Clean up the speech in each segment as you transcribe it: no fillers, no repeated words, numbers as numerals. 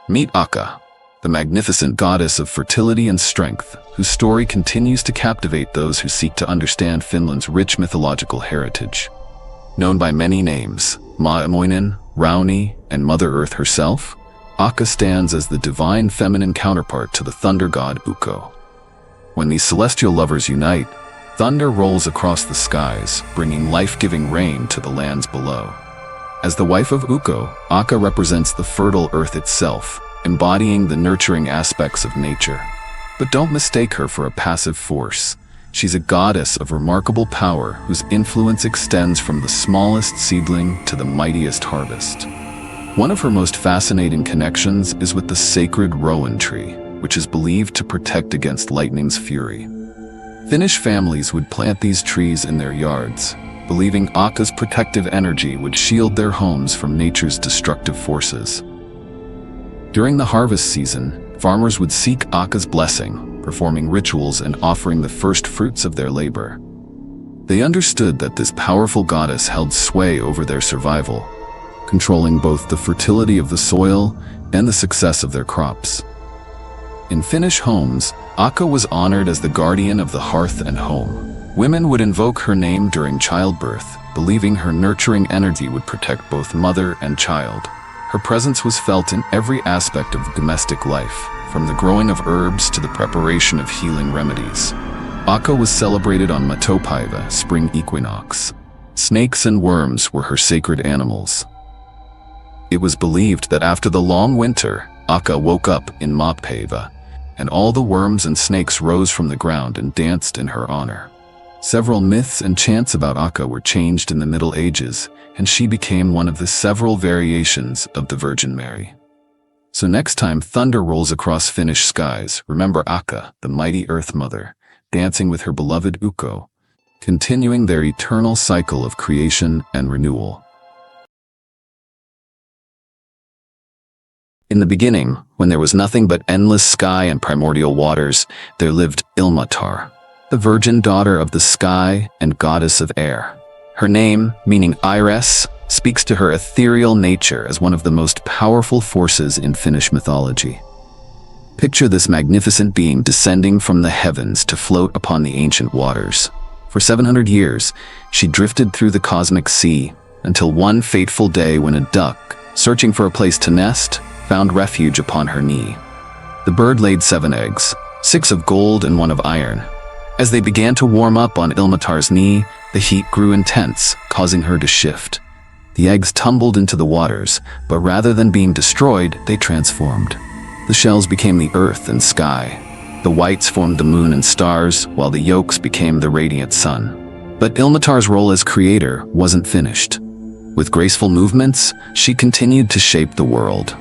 Meet Akka, the magnificent goddess of fertility and strength, whose story continues to captivate those who seek to understand Finland's rich mythological heritage. Known by many names, Maamoinen, Rauni, and Mother Earth herself, Akka stands as the divine feminine counterpart to the thunder god Ukko. When these celestial lovers unite, thunder rolls across the skies, bringing life-giving rain to the lands below. As the wife of Ukko, Akka represents the fertile earth itself, embodying the nurturing aspects of nature. But don't mistake her for a passive force. She's a goddess of remarkable power whose influence extends from the smallest seedling to the mightiest harvest. One of her most fascinating connections is with the sacred rowan tree, which is believed to protect against lightning's fury. Finnish families would plant these trees in their yards, believing Akka's protective energy would shield their homes from nature's destructive forces. During the harvest season, farmers would seek Akka's blessing, performing rituals and offering the first fruits of their labor. They understood that this powerful goddess held sway over their survival, controlling both the fertility of the soil and the success of their crops. In Finnish homes, Akka was honored as the guardian of the hearth and home. Women would invoke her name during childbirth, believing her nurturing energy would protect both mother and child. Her presence was felt in every aspect of domestic life, from the growing of herbs to the preparation of healing remedies. Akka was celebrated on Matopaiva, spring equinox. Snakes and worms were her sacred animals. It was believed that after the long winter, Akka woke up in Maapaiva, and all the worms and snakes rose from the ground and danced in her honor. Several myths and chants about Akka were changed in the Middle Ages, and she became one of the several variations of the Virgin Mary. So next time thunder rolls across Finnish skies, remember Akka, the mighty Earth Mother, dancing with her beloved Ukko, continuing their eternal cycle of creation and renewal. In the beginning, when there was nothing but endless sky and primordial waters, there lived Ilmatar, the virgin daughter of the sky and goddess of air. Her name, meaning Iris, speaks to her ethereal nature as one of the most powerful forces in Finnish mythology. Picture this magnificent being descending from the heavens to float upon the ancient waters. For 700 years, she drifted through the cosmic sea, until one fateful day when a duck, searching for a place to nest, found refuge upon her knee. The bird laid 7 eggs, 6 of gold and 1 of iron. As they began to warm up on Ilmatar's knee, the heat grew intense, causing her to shift. The eggs tumbled into the waters, but rather than being destroyed, they transformed. The shells became the earth and sky. The whites formed the moon and stars, while the yolks became the radiant sun. But Ilmatar's role as creator wasn't finished. With graceful movements, she continued to shape the world.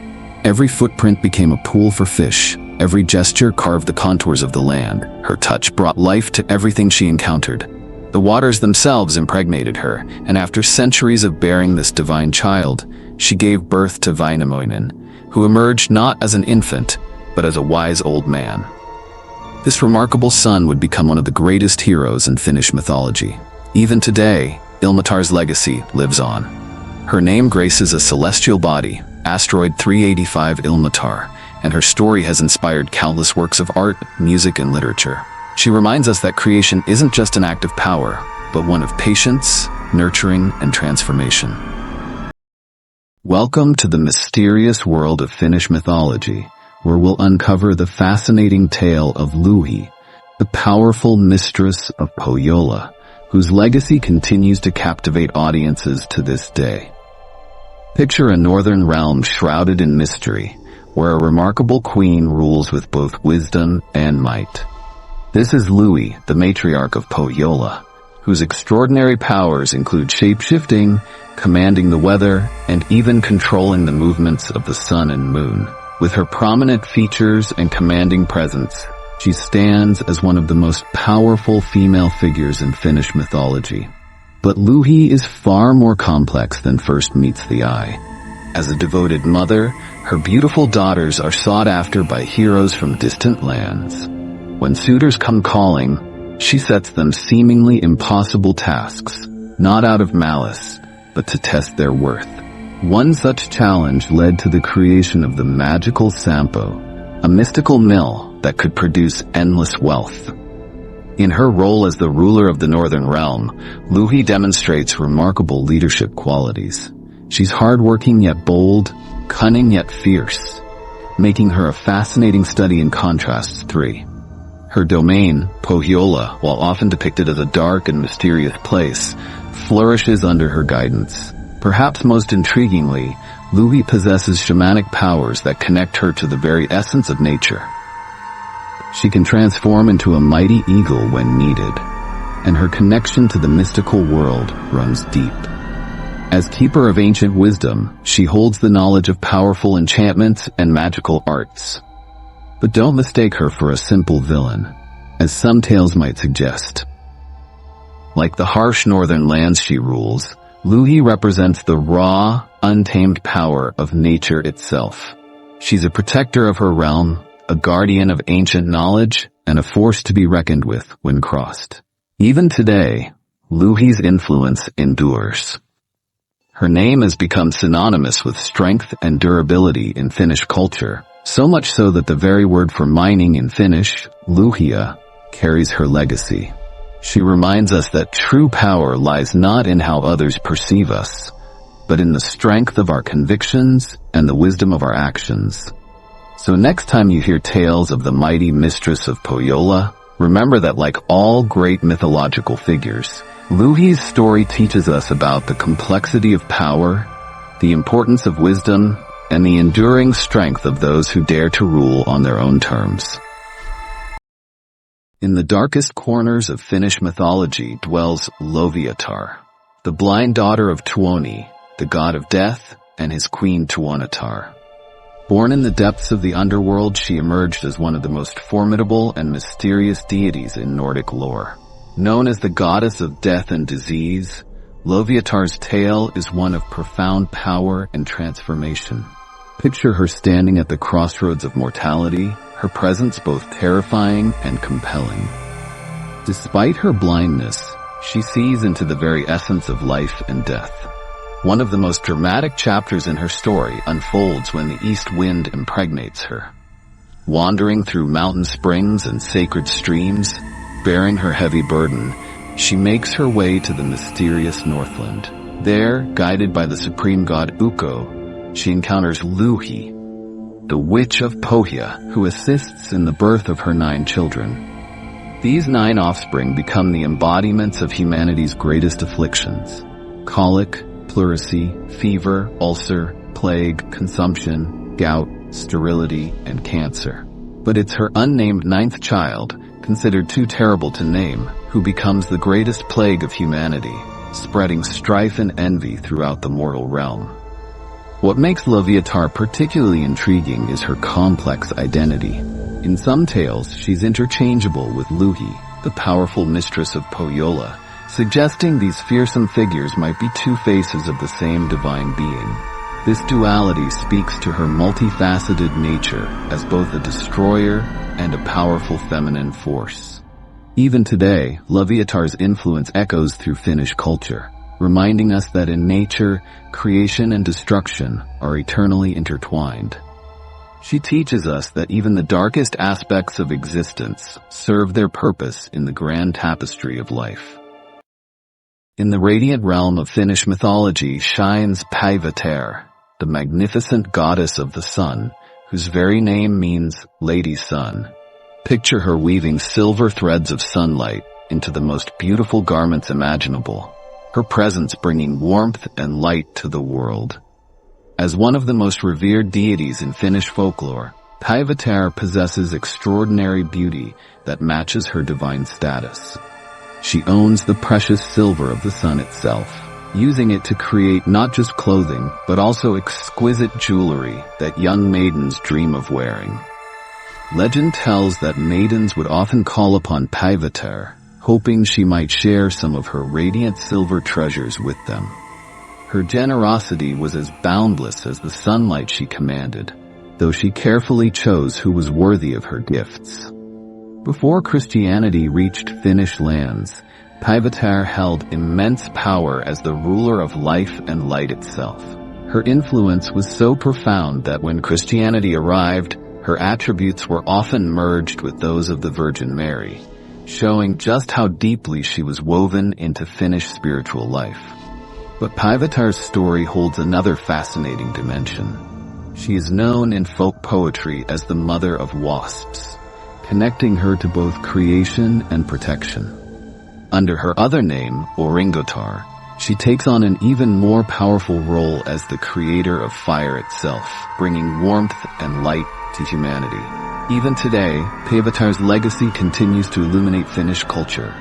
Every footprint became a pool for fish. Every gesture carved the contours of the land. Her touch brought life to everything she encountered. The waters themselves impregnated her, and after centuries of bearing this divine child, she gave birth to Vainamoinen, who emerged not as an infant, but as a wise old man. This remarkable son would become one of the greatest heroes in Finnish mythology. Even today, Ilmatar's legacy lives on. Her name graces a celestial body, Asteroid 385 Ilmatar, and her story has inspired countless works of art, music, and literature. She reminds us that creation isn't just an act of power, but one of patience, nurturing, and transformation. Welcome to the mysterious world of Finnish mythology, where we'll uncover the fascinating tale of Louhi, the powerful mistress of Pohjola, whose legacy continues to captivate audiences to this day. Picture a northern realm shrouded in mystery, where a remarkable queen rules with both wisdom and might. This is Louhi, the matriarch of Pohjola, whose extraordinary powers include shape-shifting, commanding the weather, and even controlling the movements of the sun and moon. With her prominent features and commanding presence, she stands as one of the most powerful female figures in Finnish mythology. But Louhi is far more complex than first meets the eye. As a devoted mother, her beautiful daughters are sought after by heroes from distant lands. When suitors come calling, she sets them seemingly impossible tasks, not out of malice, but to test their worth. One such challenge led to the creation of the magical Sampo, a mystical mill that could produce endless wealth. In her role as the ruler of the Northern Realm, Louhi demonstrates remarkable leadership qualities. She's hardworking yet bold, cunning yet fierce, making her a fascinating study in contrasts 3. Her domain, Pohjola, while often depicted as a dark and mysterious place, flourishes under her guidance. Perhaps most intriguingly, Louhi possesses shamanic powers that connect her to the very essence of nature. She can transform into a mighty eagle when needed, and her connection to the mystical world runs deep. As keeper of ancient wisdom, she holds the knowledge of powerful enchantments and magical arts. But don't mistake her for a simple villain, as some tales might suggest. Like the harsh northern lands she rules, Louhi represents the raw, untamed power of nature itself. She's a protector of her realm, a guardian of ancient knowledge, and a force to be reckoned with when crossed. Even today, Louhi's influence endures. Her name has become synonymous with strength and durability in Finnish culture, so much so that the very word for mining in Finnish, Louhia, carries her legacy. She reminds us that true power lies not in how others perceive us, but in the strength of our convictions and the wisdom of our actions. So next time you hear tales of the mighty Mistress of Pohjola, remember that like all great mythological figures, Louhi's story teaches us about the complexity of power, the importance of wisdom, and the enduring strength of those who dare to rule on their own terms. In the darkest corners of Finnish mythology dwells Loviatar, the blind daughter of Tuoni, the god of death, and his queen Tuonatar. Born in the depths of the underworld, she emerged as one of the most formidable and mysterious deities in Nordic lore. Known as the goddess of death and disease, Loviatar's tale is one of profound power and transformation. Picture her standing at the crossroads of mortality, her presence both terrifying and compelling. Despite her blindness, she sees into the very essence of life and death. One of the most dramatic chapters in her story unfolds when the east wind impregnates her. Wandering through mountain springs and sacred streams, bearing her heavy burden, she makes her way to the mysterious Northland. There, guided by the supreme god Ukko, she encounters Louhi, the witch of Pohja, who assists in the birth of her 9 children. These 9 offspring become the embodiments of humanity's greatest afflictions: colic, pleurisy, fever, ulcer, plague, consumption, gout, sterility, and cancer. But it's her unnamed 9th child, considered too terrible to name, who becomes the greatest plague of humanity, spreading strife and envy throughout the mortal realm. What makes Loviatar particularly intriguing is her complex identity. In some tales, she's interchangeable with Louhi, the powerful mistress of Pohjola, suggesting these fearsome figures might be 2 faces of the same divine being. This duality speaks to her multifaceted nature as both a destroyer and a powerful feminine force. Even today, Loviatar's influence echoes through Finnish culture, reminding us that in nature, creation and destruction are eternally intertwined. She teaches us that even the darkest aspects of existence serve their purpose in the grand tapestry of life. In the radiant realm of Finnish mythology shines Paivatar, the magnificent goddess of the sun, whose very name means Lady Sun. Picture her weaving silver threads of sunlight into the most beautiful garments imaginable, her presence bringing warmth and light to the world. As one of the most revered deities in Finnish folklore, Paivatar possesses extraordinary beauty that matches her divine status. She owns the precious silver of the sun itself, using it to create not just clothing, but also exquisite jewelry that young maidens dream of wearing. Legend tells that maidens would often call upon Paivatar, hoping she might share some of her radiant silver treasures with them. Her generosity was as boundless as the sunlight she commanded, though she carefully chose who was worthy of her gifts. Before Christianity reached Finnish lands, Paivatar held immense power as the ruler of life and light itself. Her influence was so profound that when Christianity arrived, her attributes were often merged with those of the Virgin Mary, showing just how deeply she was woven into Finnish spiritual life. But Paivatar's story holds another fascinating dimension. She is known in folk poetry as the mother of wasps, connecting her to both creation and protection. Under her other name, Loviatar, she takes on an even more powerful role as the creator of fire itself, bringing warmth and light to humanity. Even today, Paivatar's legacy continues to illuminate Finnish culture,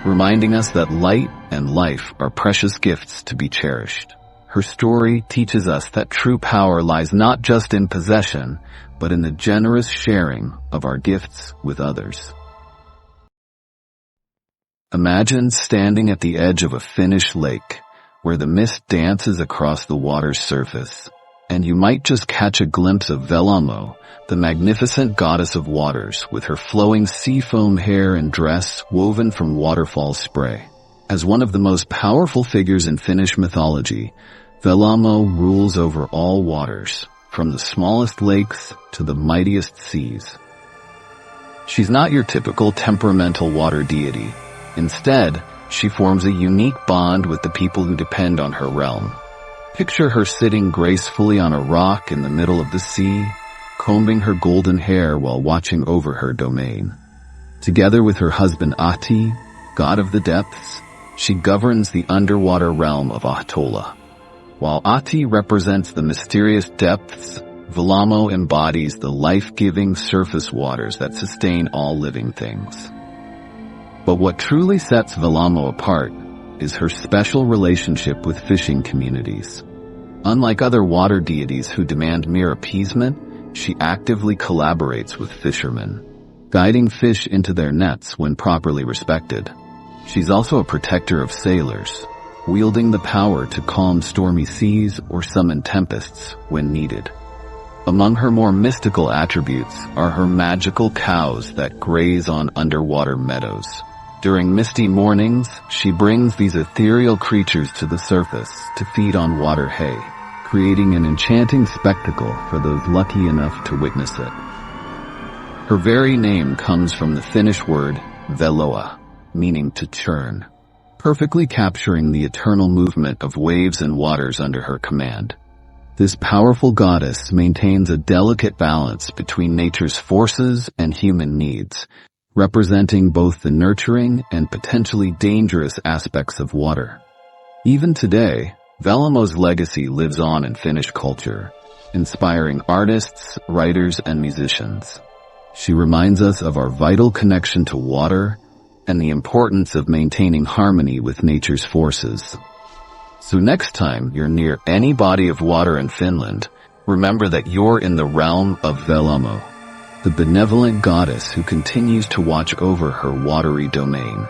reminding us that light and life are precious gifts to be cherished. Her story teaches us that true power lies not just in possession, but in the generous sharing of our gifts with others. Imagine standing at the edge of a Finnish lake, where the mist dances across the water's surface, and you might just catch a glimpse of Vellamo, the magnificent goddess of waters, with her flowing seafoam hair and dress woven from waterfall spray. As one of the most powerful figures in Finnish mythology, Vellamo rules over all waters, from the smallest lakes to the mightiest seas. She's not your typical temperamental water deity. Instead, she forms a unique bond with the people who depend on her realm. Picture her sitting gracefully on a rock in the middle of the sea, combing her golden hair while watching over her domain. Together with her husband Ahti, god of the depths, she governs the underwater realm of Pohjola. While Ahti represents the mysterious depths, Vellamo embodies the life-giving surface waters that sustain all living things. But what truly sets Vellamo apart is her special relationship with fishing communities. Unlike other water deities who demand mere appeasement, she actively collaborates with fishermen, guiding fish into their nets when properly respected. She's also a protector of sailors, wielding the power to calm stormy seas or summon tempests when needed. Among her more mystical attributes are her magical cows that graze on underwater meadows. During misty mornings, she brings these ethereal creatures to the surface to feed on water hay, creating an enchanting spectacle for those lucky enough to witness it. Her very name comes from the Finnish word Vellamo, meaning to churn, perfectly capturing the eternal movement of waves and waters under her command. This powerful goddess maintains a delicate balance between nature's forces and human needs, representing both the nurturing and potentially dangerous aspects of water. Even today, Vellamo's legacy lives on in Finnish culture, inspiring artists, writers, and musicians. She reminds us of our vital connection to water and the importance of maintaining harmony with nature's forces. So next time you're near any body of water in Finland, remember that you're in the realm of Vellamo, the benevolent goddess who continues to watch over her watery domain.